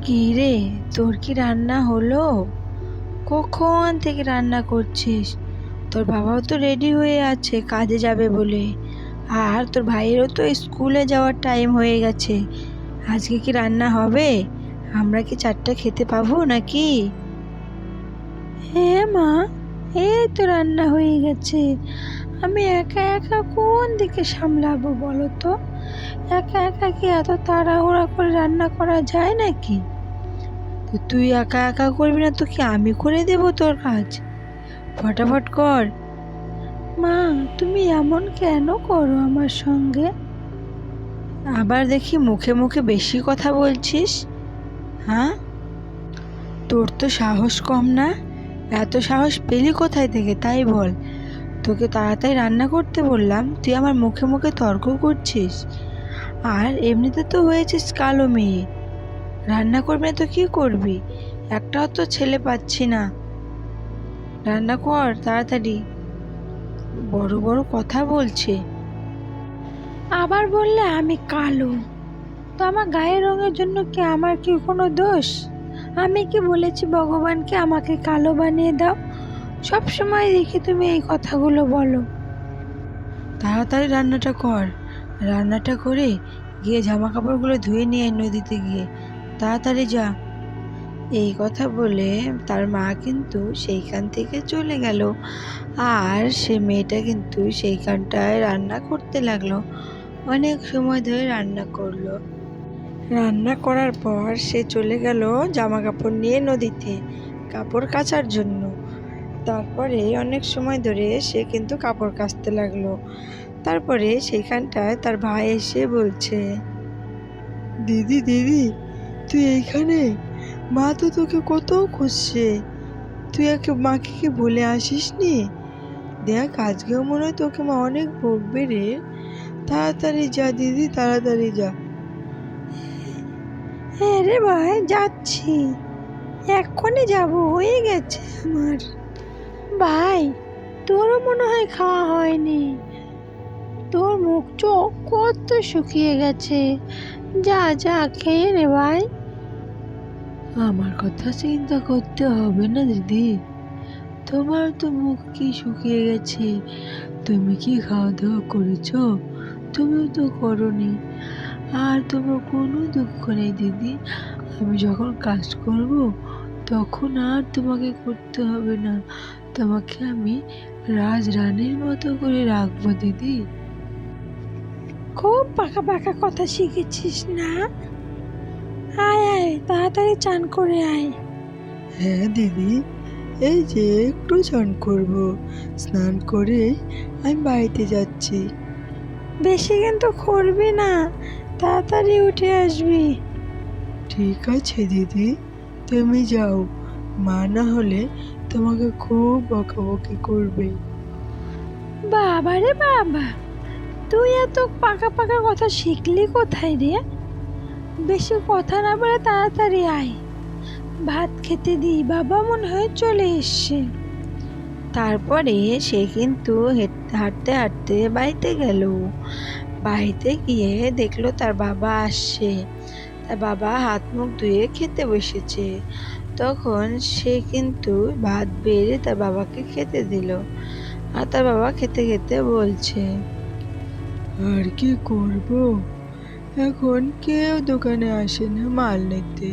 কি রে, তোর কি রান্না হলো? কখন থেকে রান্না করছিস? তোর বাবাও তো রেডি হয়ে আছে কাজে যাবে বলে, আর তোর ভাইয়েরও তো স্কুলে যাওয়ার টাইম হয়ে গেছে। আজকে কি রান্না হবে? আমরা কি চারটা খেতে পাবো নাকি? হ্যাঁ মা, এই তো রান্না হয়ে গেছে। আমি একা একা কোন দিকে সামলাবো বলো তো? একা একা কি এত তাড়াহুড়া করে রান্না করা যায় নাকি? তো তুই একা একা করবি না তো কি আমি করে দেব তোর কাজ? ফটাফট কর। মা, তুমি এমন কেন করো আমার সঙ্গে? আবার দেখি মুখে মুখে বেশি কথা বলছিস। হ্যাঁ, তোর তো সাহস কম না? এত সাহস পেলি কোথায় থেকে তাই বল। তোকে তাড়াতাড়ি রান্না করতে বললাম, তুই আমার মুখে মুখে তর্ক করছিস। আর এমনিতে তো হয়েছিস কালো মেয়ে, রান্না করবি না তো কি করবি? একটাও তো ছেলে পাচ্ছি না। রান্না কর তাড়াতাড়ি। বড় বড় কথা বলছে। আবার বললে আমি কালো? তো আমার গায়ের রঙের জন্য কি আমার কি কোনো দোষ? আমি কি বলেছি ভগবানকে আমাকে কালো বানিয়ে দাও? সব সময় দেখি তুমি এই কথাগুলো বলো। তাড়াতাড়ি রান্নাটা কর। রান্নাটা করে গিয়ে জামা কাপড়গুলো ধুয়ে নিয়ে আয় নদীতে গিয়ে। তাড়াতাড়ি যা। এই কথা বলে তার মা কিন্তু সেইখান থেকে চলে গেল, আর সে মেয়েটা কিন্তু সেইখানটায় রান্না করতে লাগলো। অনেক সময় ধরে রান্না করলো। রান্না করার পর সে চলে গেল জামা কাপড় নিয়ে নদীতে কাপড় কাচার জন্য। তারপরে অনেক সময় ধরে সে কিন্তু কাপড় কাচতে লাগলো। তারপরে সেইখানটায় তার ভাই এসে বলছে, দিদি দিদি, তুই এইখানে? মা তো তোকে কত খুঁজছে। তুই একে মাকে কি বলে আসিস নি? দেখ আজকেও মনে হয় তোকে মা অনেক বকবে রে। তাড়াতাড়ি যা দিদি, তাড়াতাড়ি যা। হ্যাঁ রে ভাই, যাচ্ছি, এক্ষুনি যাব, হয়ে গেছে আমার। ভাই, তোরও মনে হয় খাওয়া হয়নি। তোর মুখ চোখ কত শুকিয়ে গেছে। যা যা খেয়ে নে ভাই। আমার কথা চিন্তা করতে হবে না দিদি, তোমার তো মুখ কি শুকিয়ে গেছে। তুমি কি খাওয়া দাওয়া করেছো? তুমিও তো করোনি। আর তোমার কোনো দুঃখ নেই দিদি, আমি যখন কাজ করব তখন আর তোমাকে করতে হবে না। তোমাকে আমি রাজরানীর মতো করে রাখবো দিদি। খুব পাকা পাকা কথা শিখেছিস না? আয় আয়, তাড়াতাড়ি চান করে আয়। হ্যাঁ দিদি, এই যে একটু চান করব, স্নান করে আমি বাড়িতে যাচ্ছি। বেশি কিন্তু করবি না, তাড়াতাড়ি উঠে আসবি। ঠিক আছে দিদি, তুমি যাও, মা না হলে তোমাকে খুব বকাবকি করবে। বাবা রে বাবা, তুই এত পাকা পাকা কথা শিখলি কোথায় রে? বেশি কথা না বলে তাড়াতাড়ি আয়, ভাত খেতে দিই, বাবা মনে হয় চলে এসছে। তারপরে সে কিন্তু হাঁটতে হাঁটতে বাড়িতে গেল। বাড়িতে গিয়ে দেখলো তার বাবা আসছে। তার বাবা হাত মুখ ধুয়ে খেতে বসেছে। তখন সে কিন্তু ভাত বেড়ে তার বাবাকে খেতে দিল। আর তার বাবা খেতে খেতে বলছে, আর কি করব, এখন কেউ দোকানে আসে না মাল নিতে,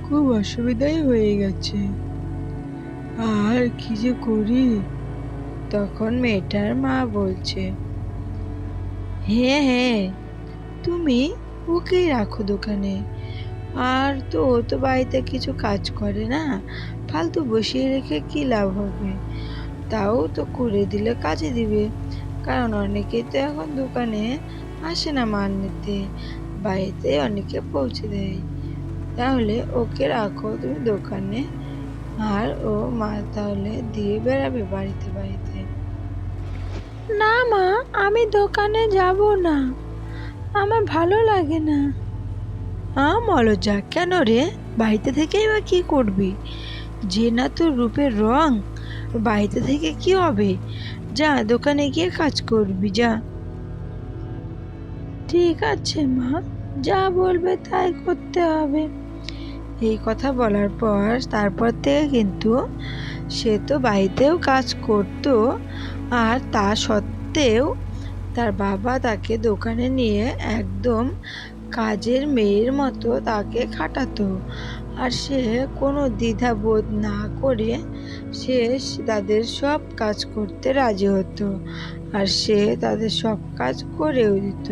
খুব অসুবিধাই হয়ে গেছে, আর কি যে করি। তখন মেয়েটার মা বলছে, হ্যাঁ হ্যাঁ, তুমি ওকেই রাখো দোকানে। আর তো ও তো বাড়িতে কিছু কাজ করে না, ফালতু বসিয়ে রেখে কি লাভ হবে? তাও তো করে দিলে কাজে দিবে, কারণ অনেকেই তো এখন দোকানে আসে না মাল নিতে, বাড়িতে অনেকে পৌঁছে দেয়। তাহলে ওকে রাখো তুমি দোকানে, আর ও মা তাহলে দিয়ে বেড়াবে বাড়িতে বাড়িতে। না মা, আমি দোকানে যাব না, আমার ভালো লাগে না। মলজা, কেন রে? বাড়িতে থেকেই বা কি করবি? যে না তোর রূপের রং, বাড়িতে থেকে কি হবে? যা দোকানে গিয়ে কাজ করবি, যা। ঠিক আছে মা, যা বলবে তাই করতে হবে। এই কথা বলার পর তারপর থেকে কিন্তু সে তো বাড়িতেও কাজ করতো, আর তা সত্ত্বেও তার বাবা তাকে দোকানে নিয়ে একদম কাজের মেয়ের মতো তাকে খাটাতো। আর সে কোনো দ্বিধাবোধ না করে সে তাদের সব কাজ করতে রাজি হতো, আর সে তাদের সব কাজ করেও দিত।